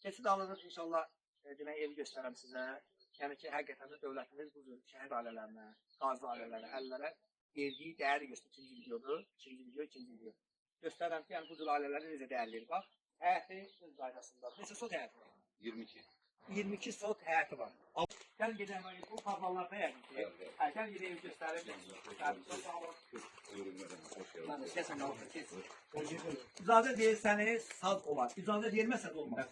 Keçid alınır inşallah demək evi göstərəm sizə. Yəni ki, həqiqətən də dövlətimiz bu cür şəhid ailələrinə, qazi ailələrə, əllərə verdiyi dəyəri göstərir. İkinci video. Göstərirəm ki, yəni bu cür ailələrə necə dəyərləyir. Bax, həyəti öz qaydasında. Neçə sot həyəti var? 22. 22 sot həyəti var. Gəl gedək, bu parvallarda yəqin ki. Gəl gedək evi göstərir. İcazə deyirsəniz, saz olar. İcazə deyilməsə də olmaz.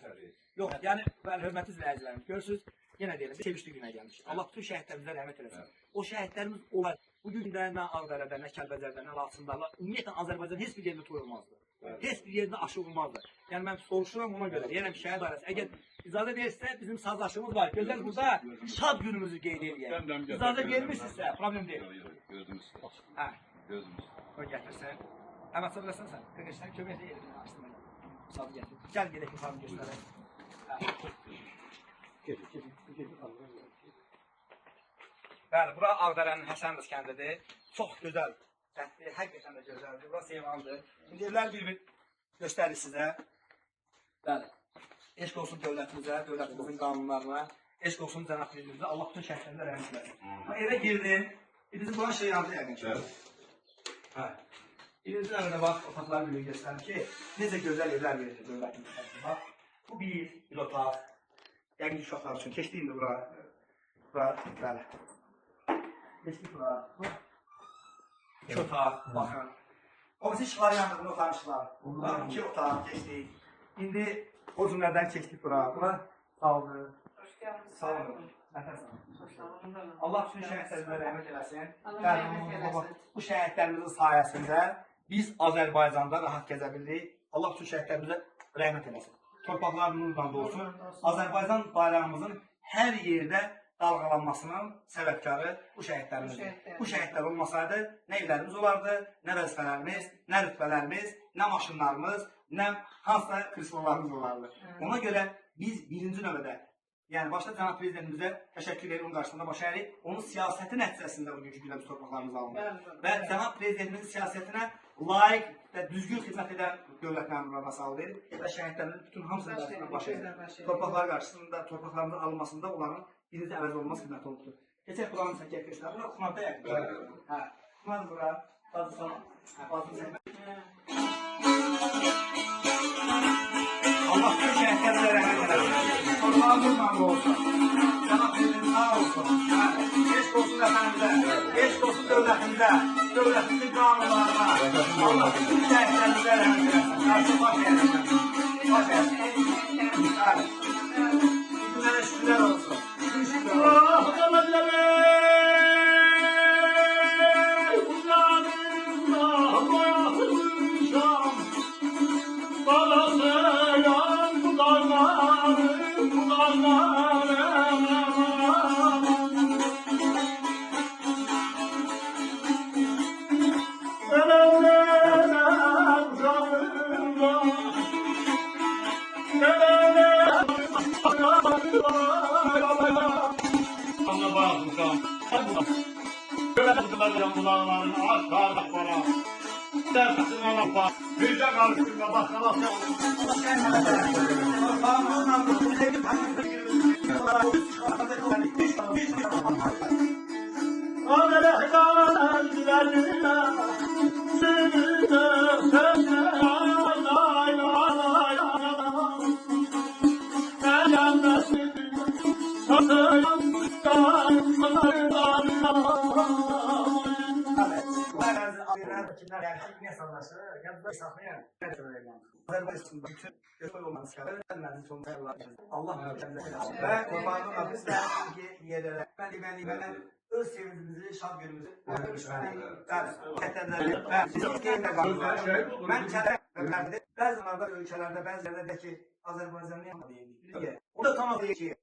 Yox, yəni, hörmətli izləyicilərim, görürsünüz, yenə deyirəm, sevinçli günə gəlmişik. Allah bütün şəhidlərimizə rəhmət eləsin. O şəhidlərimiz olar. Bu gündə nə Ağdərədə, nə Kəlbəcərdə, nə Laçındarda, ümumiyyətlə Azərbaycan heç bir yerdə toy olmazdı. Heç bir yerdə aşı olmazdı. Yəni mən soruşuram ona görə, yenə bir şəhid ailəsi. Əgər icazə verirsə, bizim sazlaşımız var. Gözəl burada şad günümüzü qeyd edək. İcazə vermişsinizsə, problem deyil. Gözümüz. Hə. Gözümüz. O gətirsən. Həmən sabırlasan sən. Qırqışdan kömək edirəm açdığına. Sazı gətir. Gəl gedək yuxarı göstərək. Bəli, bura Ağdərənin Həsənrız kəndidir. Çox gözəl, həqiqətən də gözəldir. Bura Seyvandır. İndi evlər bir-bir göstərir sizə. Bəli, eşq olsun dövlətimizə, dövlətimizin qanunlarına, eşq olsun cənab prezidentimizə, Allah bütün şəhidlərimizə rəhmət eləsin. Evə girdim, bizim buranın şey yandı yəqin ki. Birinci növbədə bax, otaqları bir göstərir ki, necə gözəl evlər verir dövlətimizə. Bax, bu bir otaq. Yəqin ki, uşaqlar üçün keçdi indi bura. Bura, bəli. Keçdik bura. İki otaq, baxın. O bizi işıqları yandırdı, otağın işıqları. Bax, iki otaq keçdik. İndi o cümlədən keçdik bura. Bura sağlığı. Sağ olun. Allah bütün şəhidlərimizə rəhmət eləsin. Bu şəhidlərimizin sayəsində biz Azərbaycanda rahat gəzə bilirik. Allah bütün şəhidlərimizə rəhmət eləsin. Torpaqlarımızdan da olsun. Azərbaycan bayrağımızın hər yerdə dalğalanmasının səbəbkarı bu şəhidlərimizdir. Bu şəhidlər olmasaydı nə evlərimiz olardı, nə vəzifələrimiz, nə rütbələrimiz, nə maşınlarımız, nə hansısa kristallarımız olardı. Ona görə biz birinci növbədə, yəni başda cənab prezidentimizə təşəkkür edir, onun qarşısında baş əyirik. Onun siyasəti nəticəsində bugünkü gündə biz torpaqlarımızı alınır. Və cənab prezidentimizin siyasətinə layiq və düzgün xidmət edən dövlət məmurlarına sağ verir və şəhidlərimizin bütün hamısının qarşısında baş edir. Torpaqlar qarşısında, torpaqlarımızın alınmasında onların birinci əvəz olmaz xidməti olubdur. Keçək buranın səkər köşkləri. Bura Xunarda yəqin. Hə, Xunar bura, Bazısan, Bazısan səkmə. Allah bütün şəhidlərimizə rəhmət eləsin. Torpağımız namlı olsun. Cənab prezident sağ olsun. Eşq olsun vətənimizə, eşq olsun dövlətimizə, dövlətimizin qanunlarına. Allah bütün şəhidlərimizə rəhmət eləsin. Qarşı baş eləsin. Baş eləsin. Günlərə şükürlər olsun. Allah Allah'ım. Bunların ağaç kardeşlara dersine lafa yüce karşısında bakalım. Kimler yani ne sanırsa yanında saklayan ne söyleyeyim. Azerbaycan'da bütün göçmen olmanız kadar gelmezdi sonunda Allah mükemmel. Ben kurbanın abisi ki yerlere ben öz sevincimizi, şad günümüzü görüşmeliyim. Ben bazı ülkelerde bazı yerlerde ki Azerbaycan'ın yanında değil. O da tamam değil ki